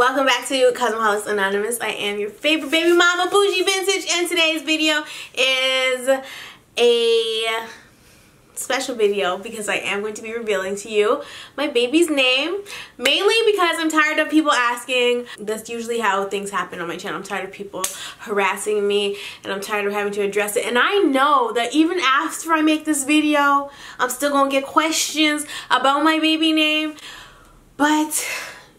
Welcome back to Cosmopolitan Anonymous. I am your favorite baby mama, Bougie Vintage, and today's video is a special video because I am going to be revealing to you my baby's name, mainly because I'm tired of people asking. That's usually how things happen on my channel. I'm tired of people harassing me and I'm tired of having to address it, and I know that even after I make this video I'm still gonna get questions about my baby name, but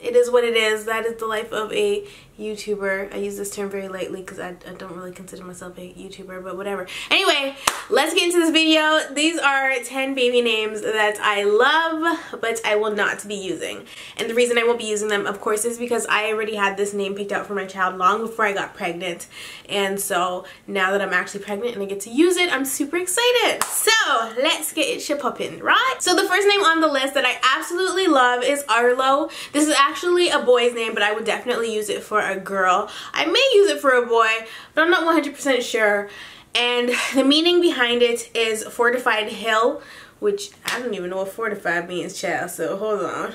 it is what it is. That is the life of a YouTuber. I use this term very lightly because I don't really consider myself a YouTuber, but whatever. Anyway, let's get into this video. These are 10 baby names that I love, but I will not be using. And the reason I won't be using them, of course, is because I already had this name picked out for my child long before I got pregnant. And so now that I'm actually pregnant and I get to use it, I'm super excited. So let's get it poppin', right? So the first name on the list that I absolutely love is Arlo. This is actually a boy's name, but I would definitely use it for a girl. I may use it for a boy, but I'm not 100% sure. And the meaning behind it is fortified hill, which I don't even know what fortified means, child, so hold on.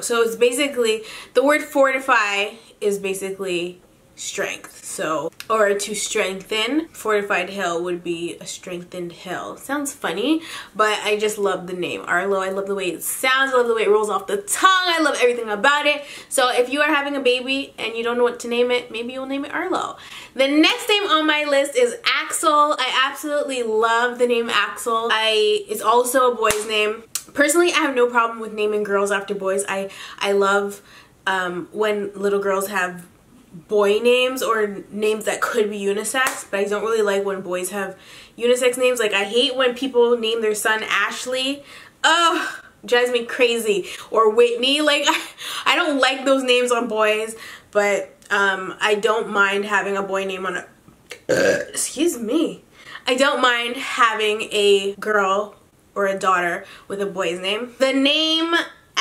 So it's basically, the word fortify is basically strength, so, or to strengthen. Fortified hill would be a strengthened hill. Sounds funny, but I just love the name Arlo. I love the way it sounds, I love the way it rolls off the tongue, I love everything about it. So if you are having a baby and you don't know what to name it, maybe you'll name it Arlo. The next name on my list is Axel. I absolutely love the name Axel. It's also a boy's name. Personally, I have no problem with naming girls after boys. I love when little girls have boy names or names that could be unisex, but I don't really like when boys have unisex names. Like, I hate when people name their son Ashley. Ugh, drives me crazy. Or Whitney. Like, I don't like those names on boys, but I don't mind having a boy name on a excuse me. I don't mind having a girl or a daughter with a boy's name. The name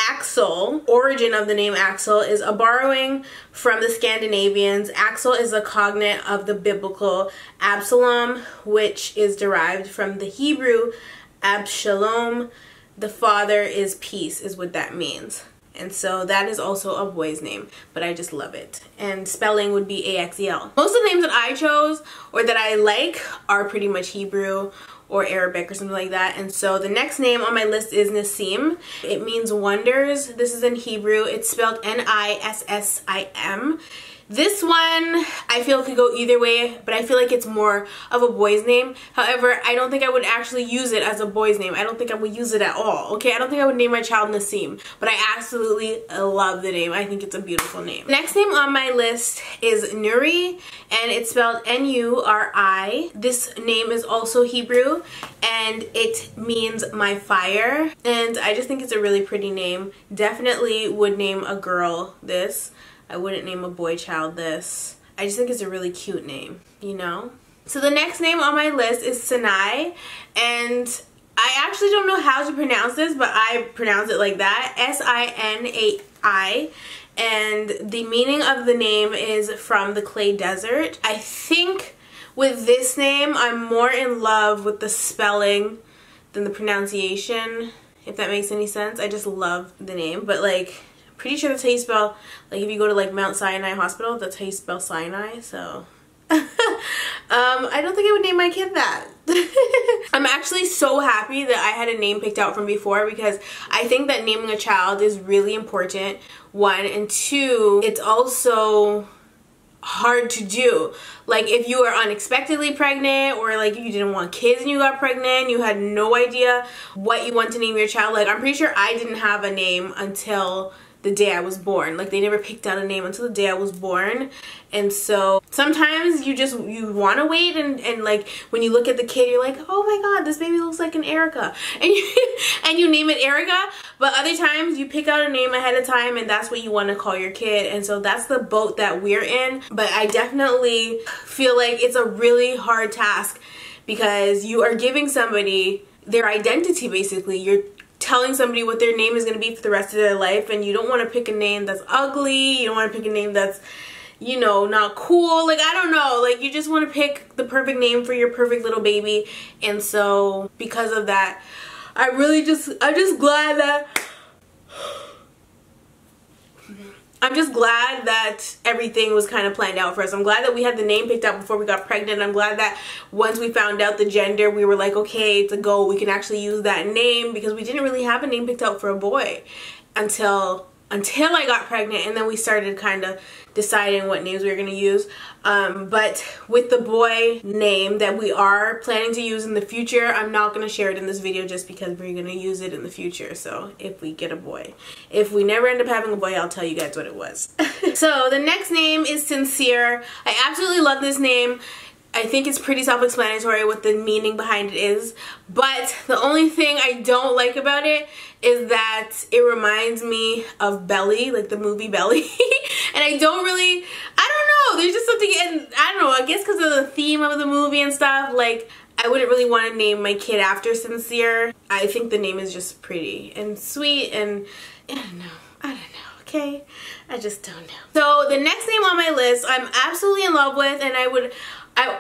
Axel, origin of the name Axel, is a borrowing from the Scandinavians. Axel is a cognate of the biblical Absalom, which is derived from the Hebrew Abshalom. The father is peace, is what that means. And so that is also a boy's name, but I just love it. And spelling would be A-X-E-L. Most of the names that I chose or that I like are pretty much Hebrew or Arabic or something like that. And so the next name on my list is Nassim. It means wonders. This is in Hebrew. It's spelled N-I-S-S-I-M. This one I feel could go either way, but I feel like it's more of a boy's name. However, I don't think I would actually use it as a boy's name. I don't think I would use it at all, okay? I don't think I would name my child Nassim, but I absolutely love the name. I think it's a beautiful name. Next name on my list is Nuri, and it's spelled N-U-R-I. This name is also Hebrew, and it means my fire, and I just think it's a really pretty name. Definitely would name a girl this. I wouldn't name a boy child this. I just think it's a really cute name, you know? So the next name on my list is Sinai, and I actually don't know how to pronounce this, but I pronounce it like that, S-I-N-A-I, and the meaning of the name is from the clay desert. I think with this name, I'm more in love with the spelling than the pronunciation, if that makes any sense. I just love the name, but like, pretty sure that's how you spell, like if you go to like Mount Sinai Hospital, that's how you spell Sinai, so. I don't think I would name my kid that. I'm actually so happy that I had a name picked out from before, because I think that naming a child is really important, one, and two, it's also hard to do. Like if you are unexpectedly pregnant, or like you didn't want kids and you got pregnant, you had no idea what you want to name your child. Like I'm pretty sure I didn't have a name until the day I was born. Like they never picked out a name until the day I was born. And so sometimes you want to wait, and like when you look at the kid, you're like, oh my god, this baby looks like an Erica, and you name it Erica. But other times you pick out a name ahead of time and that's what you want to call your kid. And so that's the boat that we're in. But I definitely feel like it's a really hard task, because you are giving somebody their identity. Basically you're telling somebody what their name is going to be for the rest of their life, and you don't want to pick a name that's ugly, you don't want to pick a name that's, you know, not cool. Like, I don't know, like you just want to pick the perfect name for your perfect little baby. And so because of that, I'm just glad that I'm just glad that everything was kind of planned out for us. I'm glad that we had the name picked out before we got pregnant. I'm glad that once we found out the gender, we were like, okay, it's a go. We can actually use that name, because we didn't really have a name picked out for a boy until I got pregnant, and then we started kind of deciding what names we were going to use. But with the boy name that we are planning to use in the future, I'm not going to share it in this video just because we're going to use it in the future. So if we get a boy. If we never end up having a boy, I'll tell you guys what it was. So the next name is Sincere. I absolutely love this name. I think it's pretty self-explanatory what the meaning behind it is, but the only thing I don't like about it is that it reminds me of Belly, like the movie Belly. And I don't know, there's just something, and I don't know, I guess because of the theme of the movie and stuff, like, I wouldn't really want to name my kid after Sincere. I think the name is just pretty and sweet, and I don't know, okay? I just don't know. So the next name on my list I'm absolutely in love with, and I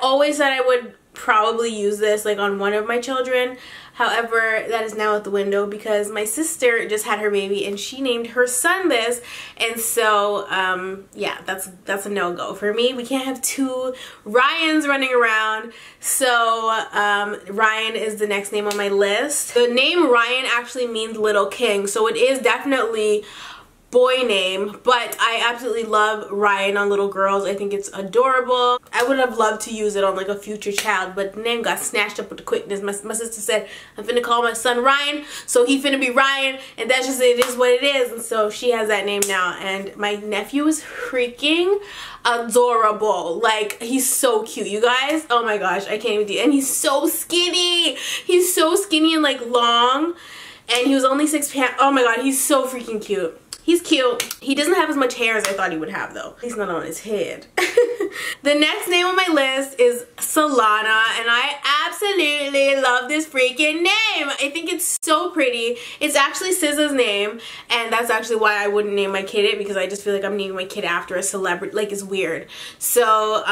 always said I would probably use this like on one of my children. However, that is now out the window because my sister just had her baby and she named her son this, and so yeah, that's a no-go for me. We can't have two Ryans running around, so Ryan is the next name on my list. The name Ryan actually means little king, so it is definitely boy name, but I absolutely love Ryan on little girls. I think it's adorable. I would have loved to use it on like a future child, but the name got snatched up with the quickness. My sister said, I'm finna call my son Ryan, so he finna be Ryan, and that's just, it is what it is, and so she has that name now. And my nephew is freaking adorable. Like, he's so cute, you guys. Oh my gosh, I can't even do it. And he's so skinny. He's so skinny and like long, and he was only 6 pounds. Oh my god, he's so freaking cute. He's cute. He doesn't have as much hair as I thought he would have, though. He's not on his head. The next name on my list is Solana, and I absolutely love this freaking name. I think it's so pretty. It's actually SZA's name, and that's actually why I wouldn't name my kid it, because I just feel like I'm naming my kid after a celebrity. Like, it's weird. So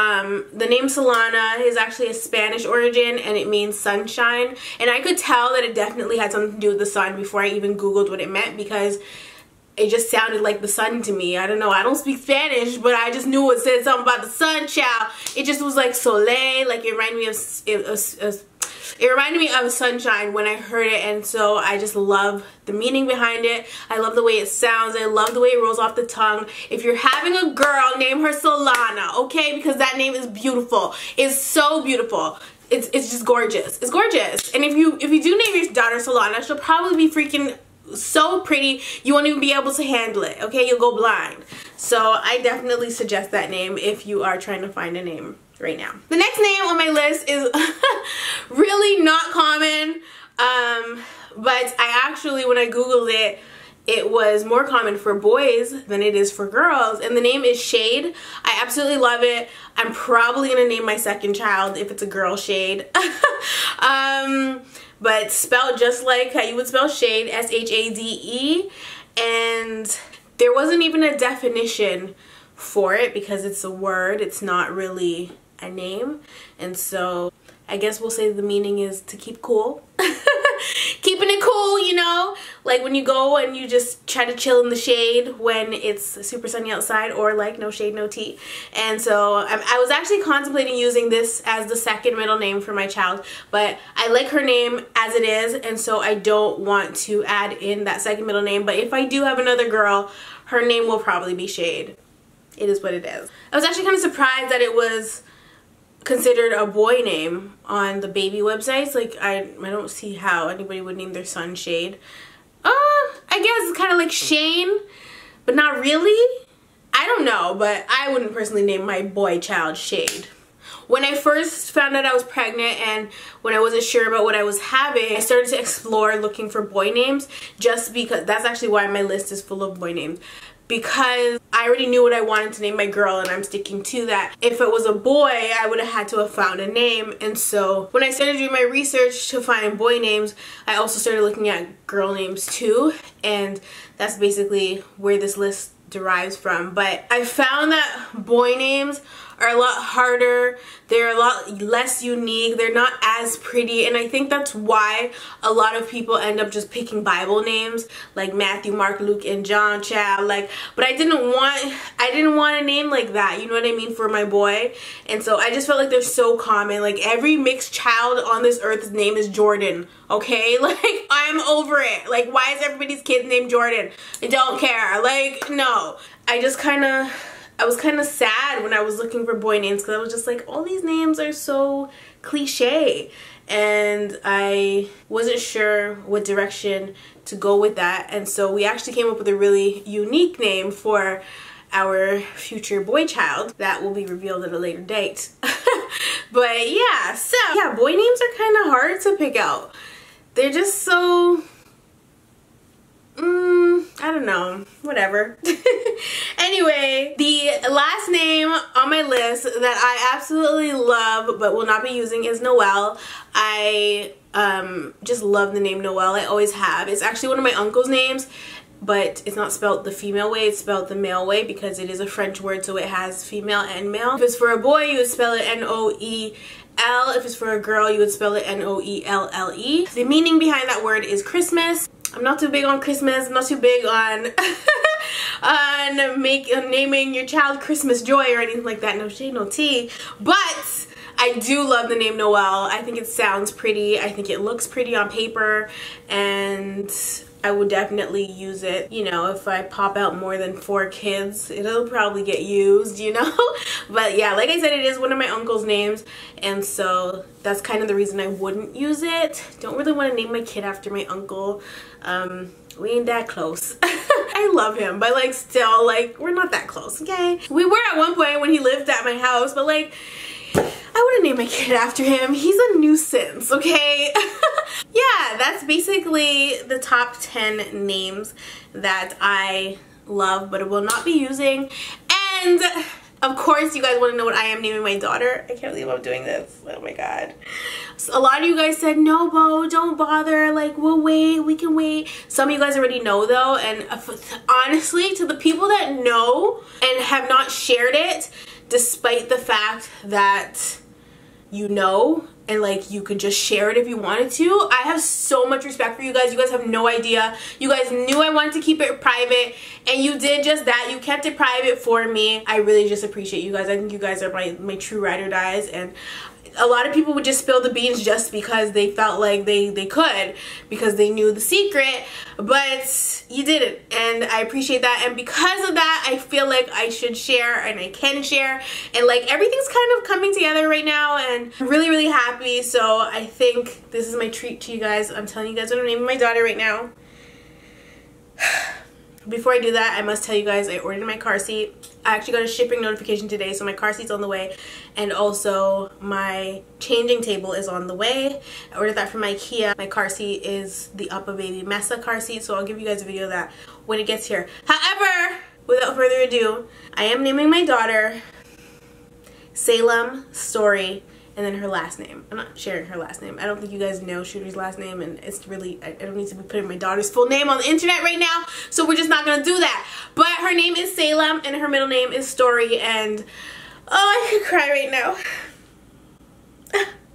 the name Solana is actually a Spanish origin, and it means sunshine. And I could tell that it definitely had something to do with the sun before I even Googled what it meant, because it just sounded like the sun to me. I don't know. I don't speak Spanish, but I just knew it said something about the sun, child. It just was like soleil, like it reminded me of sunshine when I heard it, and so I just love the meaning behind it. I love the way it sounds. I love the way it rolls off the tongue. If you're having a girl, name her Solana, okay? Because that name is beautiful. It's so beautiful. It's just gorgeous. It's gorgeous. And if you do name your daughter Solana, she'll probably be freaking so pretty you won't even be able to handle it, okay? You'll go blind. So I definitely suggest that name if you are trying to find a name right now. The next name on my list is really not common, but I actually, when I googled it, it was more common for boys than it is for girls, and the name is Shade. I absolutely love it. I'm probably gonna name my second child, if it's a girl, Shade. But spelled just like how you would spell shade, S-H-A-D-E, and there wasn't even a definition for it because it's a word, it's not really a name, and so I guess we'll say the meaning is to keep cool. Keeping it cool, you know, like when you go and you just try to chill in the shade when it's super sunny outside, or like no shade, no tea. And so I was actually contemplating using this as the second middle name for my child, but I like her name as it is, and so I don't want to add in that second middle name. But if I do have another girl, her name will probably be Shade. It is what it is. I was actually kind of surprised that it was considered a boy name on the baby websites. Like, I don't see how anybody would name their son Shade. I guess it's kind of like Shane, but not really. I don't know, but I wouldn't personally name my boy child Shade. When I first found out I was pregnant and when I wasn't sure about what I was having, I started to explore looking for boy names, just because that's actually why my list is full of boy names. Because I already knew what I wanted to name my girl, and I'm sticking to that. If it was a boy, I would have had to have found a name, and so when I started doing my research to find boy names, I also started looking at girl names too, and that's basically where this list derives from. But I found that boy names are a lot harder. They're a lot less unique. They're not as pretty, and I think that's why a lot of people end up just picking Bible names like Matthew, Mark, Luke, and John, child. Like, but I didn't want a name like that, you know what I mean, for my boy. And so I just felt like they're so common. Like, every mixed child on this earth's name is Jordan, okay? Like, I'm over it. Like, why is everybody's kid named Jordan? I don't care. Like, no. I was kind of sad when I was looking for boy names, because I was just like, all these names are so cliche, and I wasn't sure what direction to go with that. And so we actually came up with a really unique name for our future boy child that will be revealed at a later date. But yeah, so yeah, boy names are kind of hard to pick out. They're just so I don't know, whatever. Anyway, the last name on my list that I absolutely love but will not be using is Noel. I just love the name Noel. I always have. It's actually one of my uncle's names, but it's not spelled the female way, it's spelled the male way, because it is a French word, so it has female and male. If it's for a boy, you would spell it N-O-E-L. If it's for a girl, you would spell it N-O-E-L-L-E. The meaning behind that word is Christmas. I'm not too big on Christmas. I'm not too big on naming your child Christmas Joy or anything like that. No shade, no tea. But I do love the name Noel. I think it sounds pretty. I think it looks pretty on paper, and I would definitely use it. You know, if I pop out more than 4 kids, it'll probably get used, you know? But yeah, like I said, it is one of my uncle's names, and so that's kind of the reason I wouldn't use it. Don't really want to name my kid after my uncle. We ain't that close. I love him, but like still, like, we're not that close, okay? We were at one point when he lived at my house, but like, I wouldn't name my kid after him. He's a nuisance, okay? Yeah, that's basically the top 10 names that I love but will not be using. And of course, you guys want to know what I am naming my daughter. I can't believe I'm doing this. Oh my god. So a lot of you guys said, no, Bo, don't bother. Like, we'll wait. We can wait. Some of you guys already know, though. And honestly, to the people that know and have not shared it, despite the fact that you know, and like you could just share it if you wanted to, I have so much respect for you guys. You guys have no idea. You guys knew I wanted to keep it private, and you did just that. You kept it private for me. I really just appreciate you guys. I think you guys are my true ride or dies, and a lot of people would just spill the beans just because they felt like they could, because they knew the secret, but you didn't, and I appreciate that. And because of that, I feel like I should share, and I can share, and like everything's kind of coming together right now, and I'm really, really happy. So I think this is my treat to you guys. I'm telling you guys what I'm naming my daughter right now. Before I do that, I must tell you guys I ordered my car seat. I actually got a shipping notification today, so my car seat's on the way, and also my changing table is on the way. I ordered that from IKEA. My car seat is the Uppa Baby Mesa car seat, so I'll give you guys a video of that when it gets here. However, without further ado, I am naming my daughter Salem Story, and then her last name. I'm not sharing her last name. I don't think you guys know Shooter's last name, and it's really, I don't need to be putting my daughter's full name on the internet right now, so we're just not gonna do that. But her name is Salem, and her middle name is Story, and oh, I could cry right now.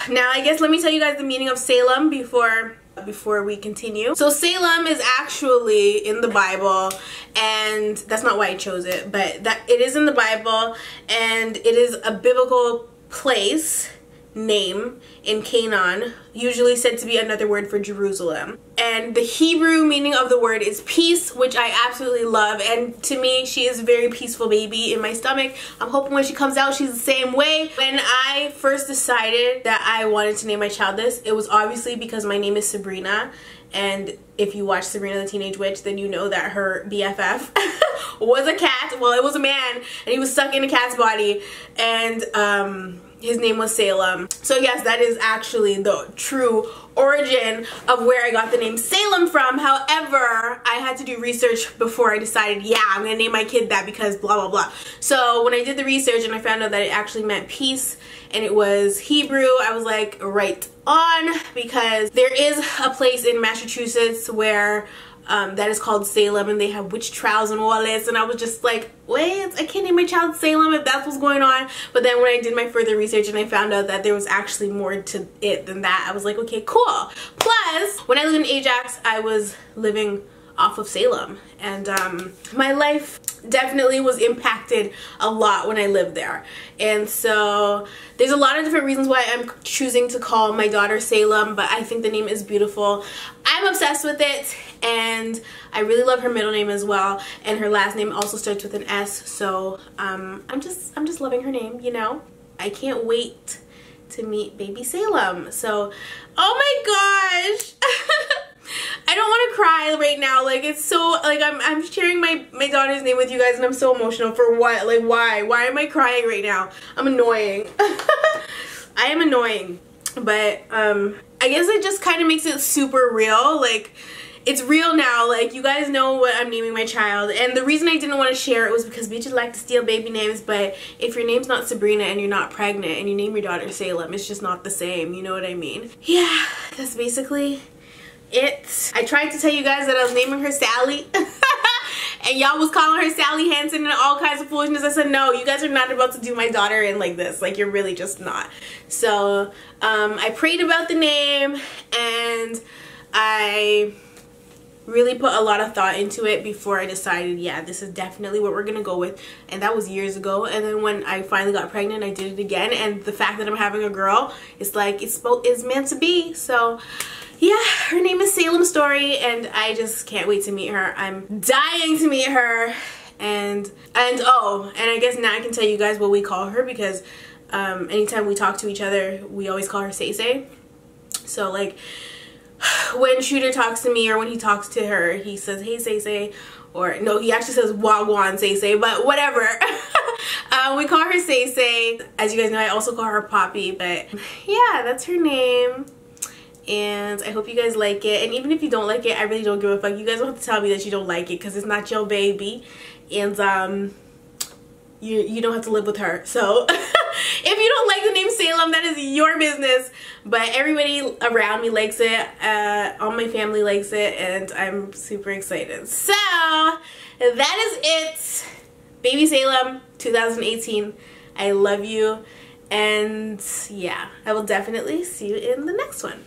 Now, I guess let me tell you guys the meaning of Salem before we continue. So Salem is actually in the Bible, and that's not why I chose it, but that it is in the Bible, and it is a biblical place name in Canaan, usually said to be another word for Jerusalem. And the Hebrew meaning of the word is peace, which I absolutely love, and to me she is a very peaceful baby in my stomach. I'm hoping when she comes out she's the same way. When I first decided that I wanted to name my child this, it was obviously because my name is Sabrina, and if you watch Sabrina the Teenage Witch, then you know that her BFF was a cat. Well, it was a man, and he was stuck in a cat's body, and his name was Salem. So yes, that is actually the true origin of where I got the name Salem from. However, I had to do research before I decided, yeah, I'm gonna name my kid that because blah blah blah. So when I did the research and I found out that it actually meant peace and it was Hebrew, I was like, right on, because there is a place in Massachusetts where that is called Salem, and they have witch trials and all this, and I was just like, wait, I can't name my child Salem if that's what's going on. But then when I did my further research and I found out that there was actually more to it than that, I was like, okay, cool. Plus, when I lived in Ajax, I was living off of Salem, and my life definitely was impacted a lot when I lived there. And so there's a lot of different reasons why I'm choosing to call my daughter Salem, but I think the name is beautiful. I'm obsessed with it, and I really love her middle name as well, and her last name also starts with an S, so I'm just loving her name, you know. I can't wait to meet baby Salem. So, oh my gosh. I don't want to cry right now. Like, it's so, like, I'm sharing my daughter's name with you guys, and I'm so emotional. For what? Like, why am I crying right now? I'm annoying. I am annoying, but I guess it just kind of makes it super real. Like, it's real now. Like, you guys know what I'm naming my child, and the reason I didn't want to share it was because bitches like to steal baby names. But if your name's not Sabrina and you're not pregnant and you name your daughter Salem, it's just not the same, you know what I mean? Yeah, that's basically it. I tried to tell you guys that I was naming her Sally and y'all was calling her Sally Hansen and all kinds of foolishness. I said, no, you guys are not about to do my daughter in like this. Like, you're really just not. So I prayed about the name, and I really put a lot of thought into it before I decided, yeah, this is definitely what we're gonna go with. And that was years ago. And then when I finally got pregnant, I did it again, and the fact that I'm having a girl, it's like it's meant to be. So yeah, her name is Salem Story, and I just can't wait to meet her. I'm dying to meet her. And oh, and I guess now I can tell you guys what we call her, because anytime we talk to each other, we always call her Say Say. So like, when Shooter talks to me or when he talks to her, he says, hey Say Say, or no, he actually says Wagwan Say Say, but whatever. We call her Say Say. As you guys know, I also call her Poppy, but yeah, that's her name. And I hope you guys like it, and even if you don't like it, I really don't give a fuck. You guys don't have to tell me that you don't like it, because it's not your baby, and you don't have to live with her. So if you don't like the name Salem, that is your business, but everybody around me likes it. All my family likes it, and I'm super excited. So that is it. Baby Salem 2018. I love you, and yeah, I will definitely see you in the next one.